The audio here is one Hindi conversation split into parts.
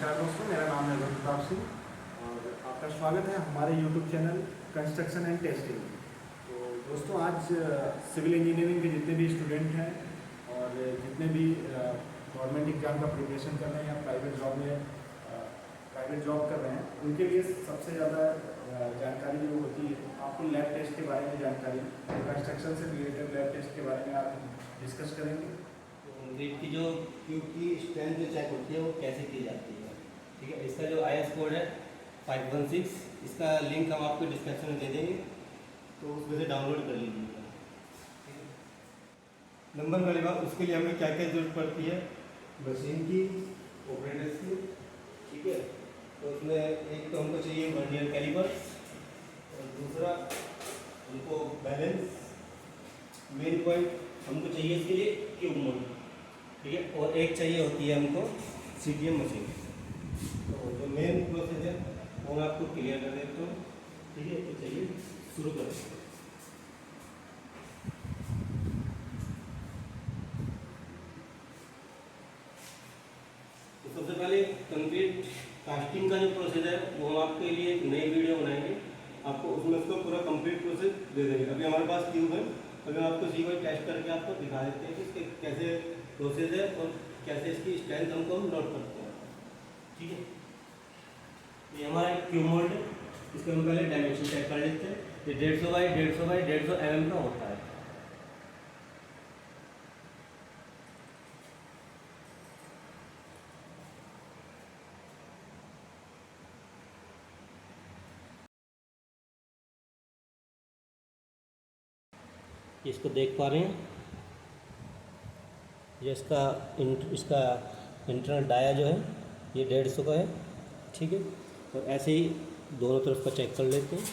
नमस्कार दोस्तों, मेरा नाम है प्रताप सिंह और आपका स्वागत है हमारे YouTube channel construction and testing. तो दोस्तों, आज सिविल इंजीनियरिंग के जितने भी स्टूडेंट हैं और जितने भी गवर्नमेंट एग्जाम का प्रिपरेशन कर रहे हैं या प्राइवेट जॉब कर रहे हैं, उनके लिए सबसे ज़्यादा जानकारी जो होती है, आपको लैब टेस्ट के बारे में जानकारी, कंस्ट्रक्शन से रिलेटेड लैब टेस्ट के बारे में आप डिस्कस करेंगे। कंक्रीट की जो क्यूब की स्ट्रेंथ जो चेक होती है वो कैसे की जाती है, ठीक है। इसका जो IS कोड है 516, इसका लिंक हम आपको डिस्क्रिप्शन में दे देंगे, तो उसमें से डाउनलोड कर लीजिएगा, ठीक है। नंबर वाली बात, उसके लिए हमें क्या क्या जरूरत पड़ती है, मशीन की, ऑपरेटर्स की, ठीक है। तो उसमें एक तो हमको चाहिए वर्नियर कैलिपर और दूसरा हमको बैलेंस, मेन पॉइंट हमको चाहिए इसके लिए क्यूब मोड, ठीक है। और एक चाहिए होती है हमको CTM मशीन। तो जो मेन प्रोसेस है वो मैं आपको क्लियर कर देता हूँ, ठीक है। तो चलिए शुरू करें। तो सबसे पहले कंक्रीट कास्टिंग का जो प्रोसेस है वो हम आपके लिए एक नई वीडियो बनाएंगे, आपको उसमें उसको पूरा कंप्लीट प्रोसेस दे देंगे। अभी हमारे पास क्यूब है, अभी हम आपको सीक्वेंस टेस्ट करके आपको दिखा देते हैं कि इसके कैसे प्रोसेस है और कैसे इसकी स्ट्रेंथ हमको हम नोट करते हैं, ठीक है। ये हमारा एक क्यूब मोल्ड है, इसको हम पहले डायमेंशन चेक कर लेते हैं। ये 150 बाई 150 बाई 150 mm का होता है। इसको देख पा रहे हैं, ये इसका इंटरनल डाया जो है ये 150 का है, ठीक है। और ऐसे ही दोनों तरफ का चेक कर लेते हैं।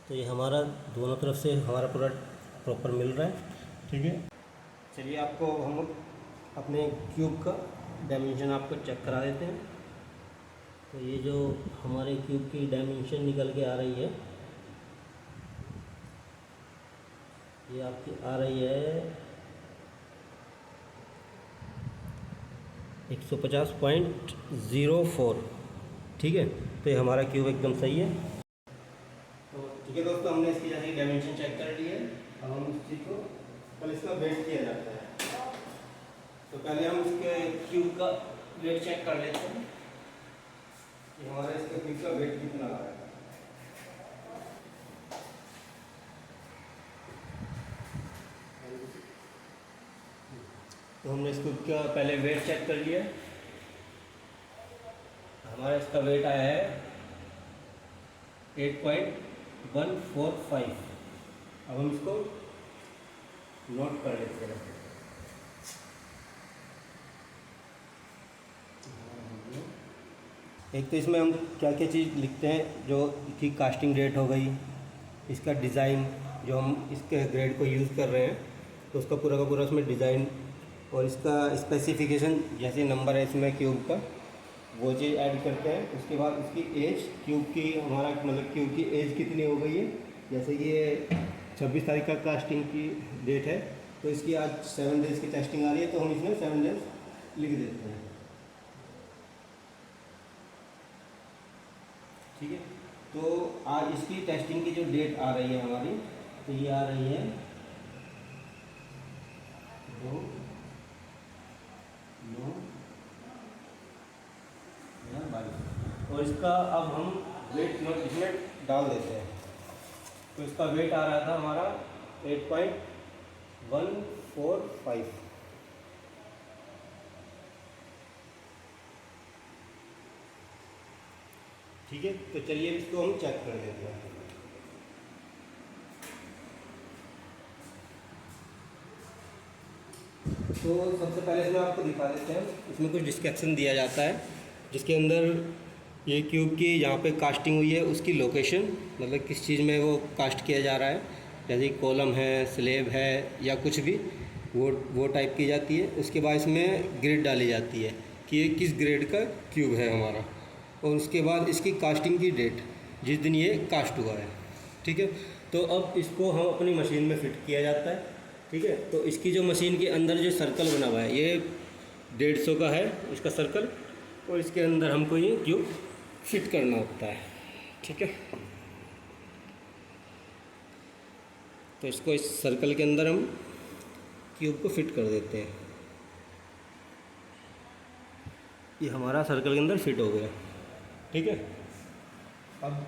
तो ये हमारा दोनों तरफ से हमारा पूरा प्रॉपर मिल रहा है, ठीक है। चलिए आपको हम अपने क्यूब का डायमेंशन आपको चेक करा देते हैं। तो ये जो हमारे क्यूब की डायमेंशन निकल के आ रही है, ये आपकी आ रही है 150.04, ठीक है। तो ये हमारा क्यूब एकदम सही है। तो ठीक है दोस्तों, हमने इसकी जैसे डायमेंशन चेक कर ली है। अब हम इस चीज़ को पहले इसका वेट किया जाता है। तो पहले हम इसके क्यूब का वेट चेक कर लेते हैं कि हमारा इसका क्यूब का वेट कितना आ रहा है। तो हमने इसको क्या पहले वेट चेक कर लिया, हमारा इसका वेट आया है 8.145। अब हम इसको नोट कर लेते हैं। एक तो इसमें हम क्या क्या चीज़ लिखते हैं, जो इसकी कास्टिंग डेट हो गई, इसका डिज़ाइन जो हम इसके ग्रेड को यूज़ कर रहे हैं तो उसका पूरा का पूरा उसमें डिज़ाइन, और इसका स्पेसिफिकेशन जैसे नंबर है इसमें क्यूब का, वो चीज़ ऐड करते हैं। उसके बाद इसकी एज, क्यूब की हमारा मतलब क्यूब की एज कितनी हो गई है। जैसे कि ये 26 तारीख का कास्टिंग की डेट है, तो इसकी आज 7 डेज़ की टेस्टिंग आ रही है, तो हम इसमें 7 डेज़ लिख देते हैं, ठीक है। तो आज इसकी टेस्टिंग की जो डेट आ रही है हमारी, तो ये आ रही है 2/9/22, और इसका अब हम वेट नोट इसमें डाल देते हैं। तो इसका वेट आ रहा था हमारा 8.145, ठीक है। तो चलिए इसको हम चेक कर लेते हैं। तो सबसे पहले इसमें आपको दिखा देते हैं, इसमें कुछ डिस्क्रिप्शन दिया जाता है जिसके अंदर ये क्यूब की जहाँ पे कास्टिंग हुई है उसकी लोकेशन, मतलब किस चीज़ में वो कास्ट किया जा रहा है, जैसे कॉलम है, स्लेब है या कुछ भी, वो टाइप की जाती है। उसके बाद इसमें ग्रेड डाली जाती है कि ये किस ग्रेड का क्यूब है हमारा, और उसके बाद इसकी कास्टिंग की डेट, जिस दिन ये कास्ट हुआ है, ठीक है। तो अब इसको हम अपनी मशीन में फिट किया जाता है, ठीक है। तो इसकी जो मशीन के अंदर जो सर्कल बना हुआ है ये 150 का है इसका सर्कल, और इसके अंदर हमको ये क्यूब फिट करना होता है। ठीक है, तो इसको इस सर्कल के अंदर हम क्यूब को फिट कर देते हैं। ये हमारा सर्कल के अंदर फिट हो गया। ठीक है, अब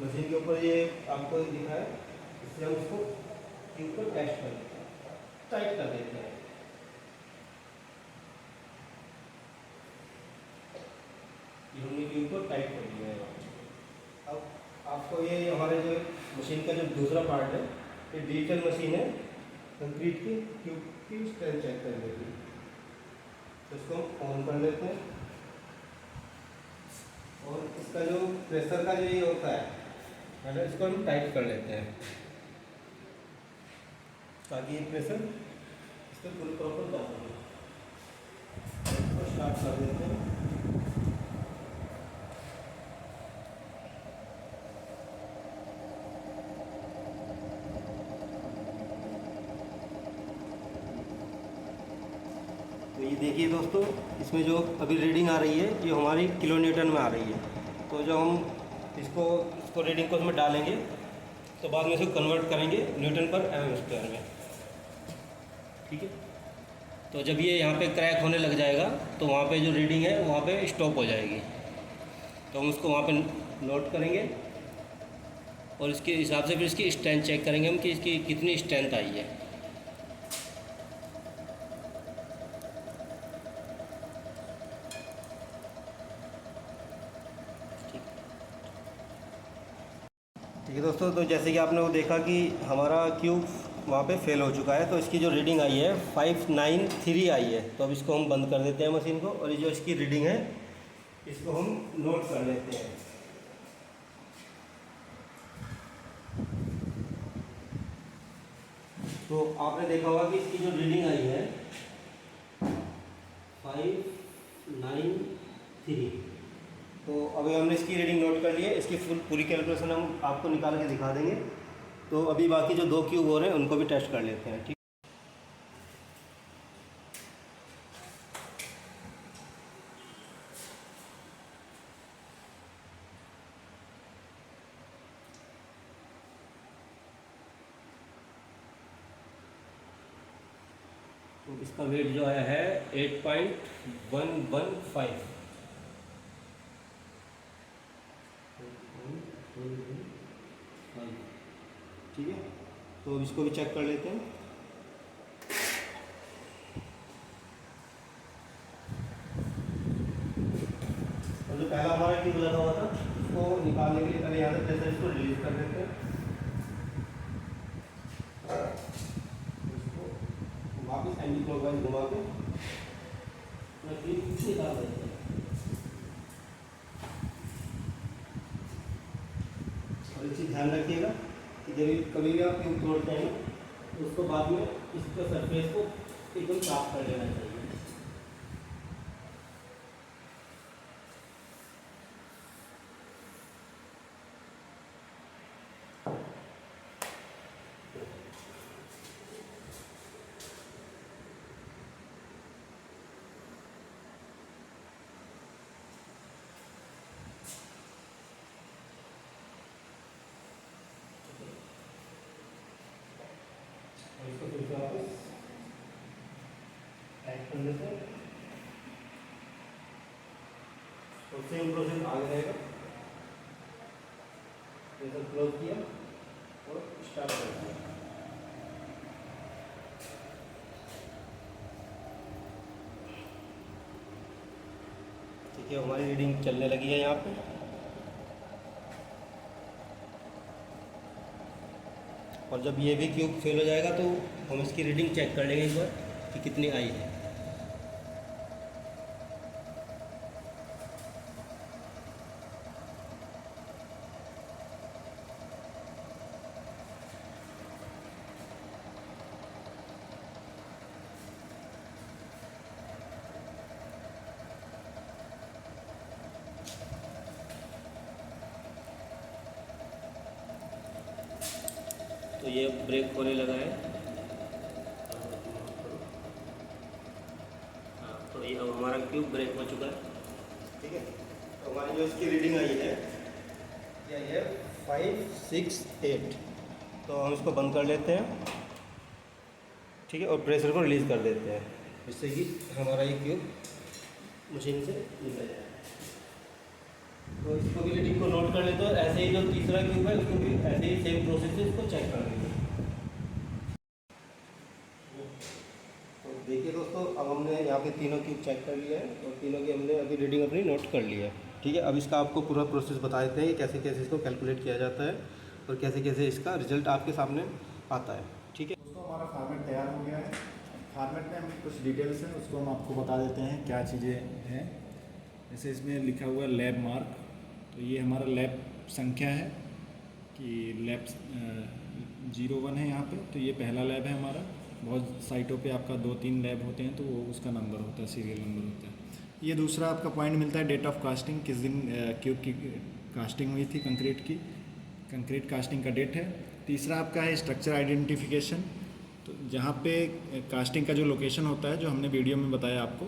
मशीन के ऊपर ये आपको दिखा है, इससे हम इसको क्यूब को टेस्ट कर देते हैं, टाइट कर देते हैं। ये हमने क्यूब को टाइट कर दिया है। अब आपको ये हमारे जो मशीन का जो दूसरा पार्ट है, ये डिजिटल मशीन है कंक्रीट की क्यूब की स्ट्रेंथ चेक करने की। तो इसको हम ऑन कर लेते हैं और इसका जो प्रेशर का जो ये होता है, इसको हम टाइट कर लेते हैं ताकि ये प्रेशर इस पर पूरी प्रॉपर जा सके। इसको स्टार्ट कर देते हैं। तो ये देखिए दोस्तों, इसमें जो अभी रीडिंग आ रही है ये हमारी किलो न्यूटन में आ रही है। तो जो हम इसको रीडिंग को इसमें डालेंगे तो बाद में इसको कन्वर्ट करेंगे न्यूटन पर एम स्क्वायर में। ठीक है, तो जब ये यहाँ पे क्रैक होने लग जाएगा तो वहाँ पे जो रीडिंग है वहाँ पे स्टॉप हो जाएगी। तो हम उसको वहाँ पे नोट करेंगे और इसके हिसाब से फिर इसकी स्ट्रेंथ चेक करेंगे हम कि इसकी कितनी स्ट्रेंथ आई है। ठीक है दोस्तों, तो जैसे कि आपने वो देखा कि हमारा क्यूब वहाँ पे फेल हो चुका है, तो इसकी जो रीडिंग आई है 593 आई है। तो अब इसको हम बंद कर देते हैं मशीन को, और ये जो इसकी रीडिंग है इसको हम नोट कर लेते हैं। तो आपने देखा होगा कि इसकी जो रीडिंग आई है 593। तो अभी हमने इसकी रीडिंग नोट कर ली है, इसकी पूरी कैलकुलेशन हम आपको निकाल के दिखा देंगे। तो अभी बाकी जो 2 क्यूब हो रहे हैं उनको भी टेस्ट कर लेते हैं। ठीक, तो इसका वेट जो आया है 8.115। ठीक है, तो इसको भी चेक कर लेते हैं। और जो पहला हमारा ट्यूब लगा हुआ था उसको निकालने के लिए पहले यहाँ से प्रेशर इसको रिलीज कर देते हैं। इसको वापस एंटी क्लॉकवाइज घुमा के ट्यूब निकाल देते हैं। और इस चीज़ ध्यान रखिएगा कि जब कभी भी आप ट्यूब तोड़ते हैं तो उसको बाद में इसका सरफेस को एकदम साफ कर लेना चाहिए। और इसको फिर से वापस टाइट कर देते हैं और सेम प्रोसेस आगे रहेगा। प्रेशर क्लोज किया और स्टार्ट कर दिया। ठीक है, हमारी रीडिंग चलने लगी है यहाँ पे। और जब ये भी क्यूब फेल हो जाएगा तो हम इसकी रीडिंग चेक कर लेंगे एक बार कि कितनी आई है। तो ये ब्रेक होने लगा है। हाँ, तो ये अब हमारा क्यूब ब्रेक हो चुका है। ठीक है। तो हमारी जो इसकी रीडिंग आई है ये आई है 568। तो हम इसको बंद कर लेते हैं, ठीक है, और प्रेशर को रिलीज़ कर देते हैं, जिससे कि हमारा ये क्यूब मशीन से निकल जाए। तो इसको भी रीडिंग को नोट कर लेते हैं। ऐसे ही जो तीसरा क्यूब है उसको भी ऐसे ही सेम प्रोसेस से इसको चेक कर लेंगे। तो देखिए दोस्तों, अब हमने यहाँ पे तीनों क्यूब चेक कर लिया है और तीनों की हमने अभी रीडिंग अपनी नोट कर ली है, ठीक है। अब इसका आपको पूरा प्रोसेस बता देते हैं कि कैसे कैसे इसको कैलकुलेट किया जाता है और कैसे कैसे इसका रिजल्ट आपके सामने आता है, ठीक है। दोस्तों हमारा फॉर्मेट तैयार हो गया है। फॉर्मेट में हमें कुछ डिटेल्स हैं उसको हम आपको बता देते हैं क्या चीज़ें हैं। जैसे इसमें लिखा हुआ है लैब मार्क, तो ये हमारा लैब संख्या है कि लैब 01 है यहाँ पे, तो ये पहला लैब है हमारा। बहुत साइटों पे आपका 2-3 लैब होते हैं तो वो उसका नंबर होता है, सीरियल नंबर होता है। ये दूसरा आपका पॉइंट मिलता है डेट ऑफ कास्टिंग, किस दिन क्यूब की कास्टिंग हुई थी कंक्रीट कास्टिंग का डेट है। तीसरा आपका है स्ट्रक्चर आइडेंटिफिकेशन, तो जहाँ पे कास्टिंग का जो लोकेशन होता है जो हमने वीडियो में बताया आपको,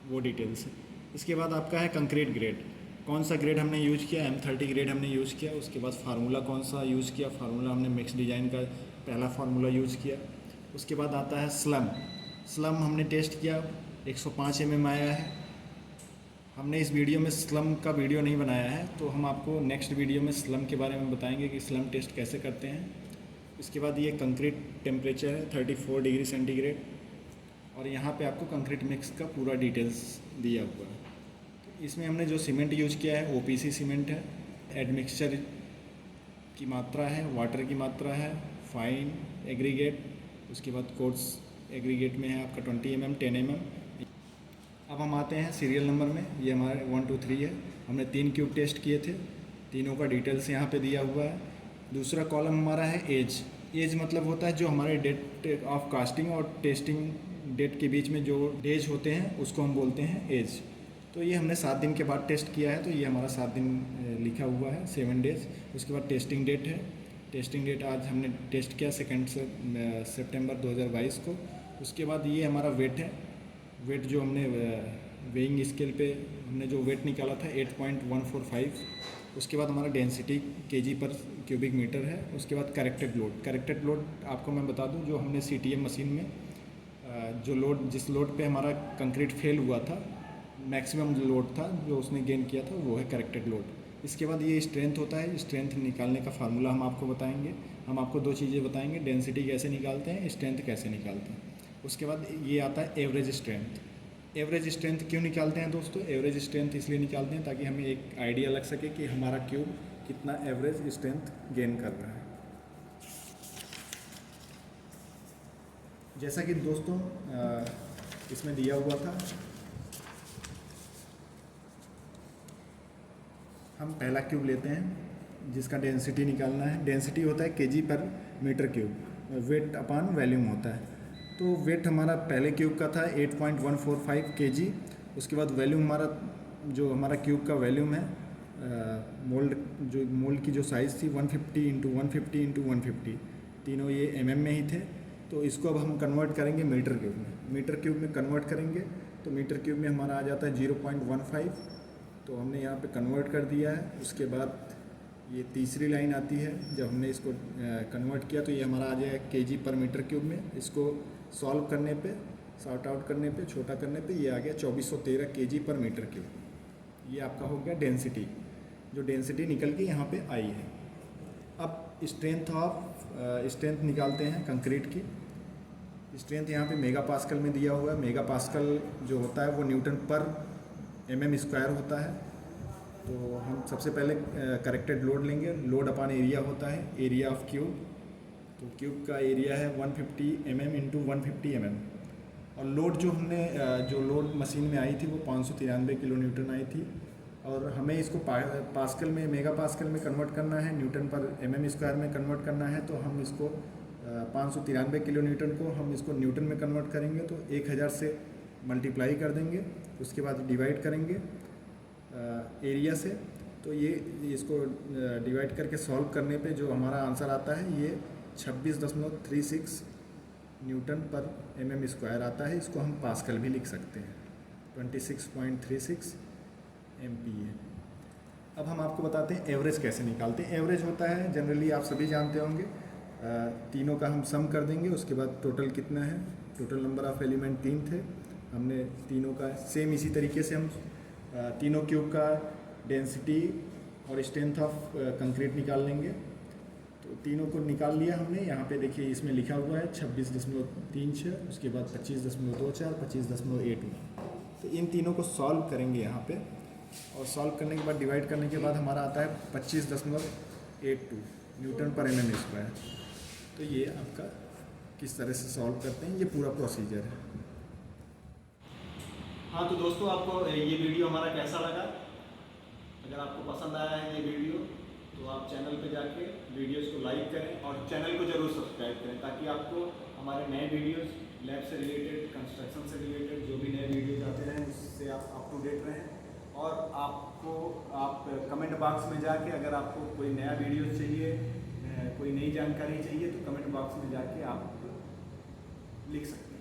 वो डिटेल्स है। इसके बाद आपका है कंक्रीट ग्रेड, कौन सा ग्रेड हमने यूज़ किया, M30 ग्रेड हमने यूज़ किया। उसके बाद फार्मूला कौन सा यूज़ किया, फार्मूला हमने मिक्स डिज़ाइन का पहला फार्मूला यूज़ किया। उसके बाद आता है स्लम हमने टेस्ट किया, 105 mm आया है। हमने इस वीडियो में स्लम का वीडियो नहीं बनाया है, तो हम आपको नेक्स्ट वीडियो में स्लम के बारे में बताएंगे कि स्लम टेस्ट कैसे करते हैं। इसके बाद ये कंक्रीट टेम्परेचर है 34 डिग्री सेंटीग्रेड, और यहाँ पे आपको कंक्रीट मिक्स का पूरा डिटेल्स दिया हुआ है। तो इसमें हमने जो सीमेंट यूज किया है OPC सीमेंट है, एडमिक्सचर की मात्रा है, वाटर की मात्रा है, फाइन एग्रीगेट, उसके बाद कोर्स एग्रीगेट में है आपका 20 mm 10 mm। अब हम आते हैं सीरियल नंबर में, ये हमारे 1 2 3 है। हमने 3 क्यूब टेस्ट किए थे, तीनों का डिटेल्स यहाँ पे दिया हुआ है। दूसरा कॉलम हमारा है एज मतलब होता है जो हमारे डेट ऑफ कास्टिंग और टेस्टिंग डेट के बीच में जो डेज होते हैं उसको हम बोलते हैं एज। तो ये हमने 7 दिन के बाद टेस्ट किया है, तो ये हमारा 7 दिन लिखा हुआ है, 7 डेज। उसके बाद टेस्टिंग डेट है, टेस्टिंग डेट आज हमने टेस्ट किया 2 सितंबर 2022 को। उसके बाद ये हमारा वेट है, वेट जो हमने वेइंग स्केल पे हमने जो वेट निकाला था 8.145। उसके बाद हमारा डेंसिटी kg पर क्यूबिक मीटर है। उसके बाद करेक्टेड लोड आपको मैं बता दूं, जो हमने CTM मशीन में जो लोड जिस लोड पे हमारा कंक्रीट फेल हुआ था, मैक्सिमम जो लोड था जो उसने गेन किया था वो है करेक्टेड लोड। इसके बाद ये स्ट्रेंथ होता है, स्ट्रेंथ निकालने का फार्मूला हम आपको बताएंगे। हम आपको 2 चीज़ें बताएंगे, डेंसिटी कैसे निकालते हैं, स्ट्रेंथ कैसे निकालते हैं। उसके बाद ये आता है एवरेज स्ट्रेंथ। एवरेज स्ट्रेंथ क्यों निकालते हैं दोस्तों? एवरेज स्ट्रेंथ इसलिए निकालते हैं ताकि हमें एक आइडिया लग सके कि हमारा क्यूब कितना एवरेज स्ट्रेंथ गेन कर रहा है। जैसा कि दोस्तों इसमें दिया हुआ था, हम पहला क्यूब लेते हैं जिसका डेंसिटी निकालना है। डेंसिटी होता है kg पर metre cube, weight upon volume होता है। तो वेट हमारा पहले क्यूब का था 8.145 kg। उसके बाद वॉल्यूम हमारा क्यूब का वॉल्यूम है, मोल्ड की जो साइज़ थी 150 × 150 × 150, तीनों ये mm में ही थे। तो इसको अब हम कन्वर्ट करेंगे मीटर क्यूब में कन्वर्ट करेंगे, तो मीटर क्यूब में हमारा आ जाता है 0.15। तो हमने यहाँ पे कन्वर्ट कर दिया है। उसके बाद ये तीसरी लाइन आती है, जब हमने इसको कन्वर्ट किया तो ये हमारा आ जाएगा kg पर मीटर क्यूब में। इसको सॉल्व करने पे, सॉर्ट आउट करने पे, छोटा करने पे ये आ गया 2413 kg पर मीटर क्यूब। ये आपका हो गया डेंसिटी, जो डेंसिटी निकल के यहाँ पे आई है। अब स्ट्रेंथ निकालते हैं कंक्रीट की। स्ट्रेंथ यहाँ पे मेगा पास्कल में दिया हुआ है। मेगा पास्कल जो होता है वो न्यूटन पर mm² होता है। तो हम सबसे पहले करेक्टेड लोड लेंगे। लोड अपॉन एरिया होता है, एरिया ऑफ क्यूब। तो क्यूब का एरिया है 150 mm × 150 mm। और लोड जो लोड मशीन में आई थी वो 593 किलो न्यूटन आई थी। और हमें इसको पास्कल में, मेगा पास्कल में कन्वर्ट करना है, न्यूटन पर mm² में कन्वर्ट करना है। तो हम इसको 593 किलो न्यूटन को हम इसको न्यूटन में कन्वर्ट करेंगे, तो 1000 से मल्टीप्लाई कर देंगे। उसके बाद डिवाइड करेंगे एरिया से। तो ये इसको डिवाइड करके सॉल्व करने पे जो हमारा आंसर आता है ये 26.36 न्यूटन पर mm² आता है। इसको हम पास्कल भी लिख सकते हैं, 26.36 MPa। अब हम आपको बताते हैं एवरेज कैसे निकालते हैं। एवरेज होता है जनरली आप सभी जानते होंगे, तीनों का हम सम कर देंगे, उसके बाद टोटल कितना है, टोटल नंबर ऑफ एलिमेंट 3 थे, हमने तीनों का सेम इसी तरीके से हम तीनों क्यूब का डेंसिटी और स्ट्रेंथ ऑफ कंक्रीट निकाल लेंगे। तो तीनों को निकाल लिया हमने। यहाँ पे देखिए इसमें लिखा हुआ है 26.36, उसके बाद 25.24, 25.81। तो इन तीनों को सॉल्व करेंगे यहाँ पे, और सॉल्व करने के बाद डिवाइड करने के बाद हमारा आता है 25.82 न्यूटन पर mm²। तो ये आपका किस तरह से सॉल्व करते हैं, ये पूरा प्रोसीजर है। हाँ तो दोस्तों, आपको ये वीडियो हमारा कैसा लगा? अगर आपको पसंद आया है ये वीडियो तो आप चैनल पे जाके वीडियोस को लाइक करें और चैनल को ज़रूर सब्सक्राइब करें, ताकि आपको हमारे नए वीडियोस लैब से रिलेटेड, कंस्ट्रक्शन से रिलेटेड जो भी नए वीडियोस आते रहें उससे आप अप टू डेट रहें। और आप कमेंट बॉक्स में जाके अगर आपको कोई नया वीडियो चाहिए, कोई नई जानकारी चाहिए, तो कमेंट बॉक्स में जाके आप लिख सकते हैं।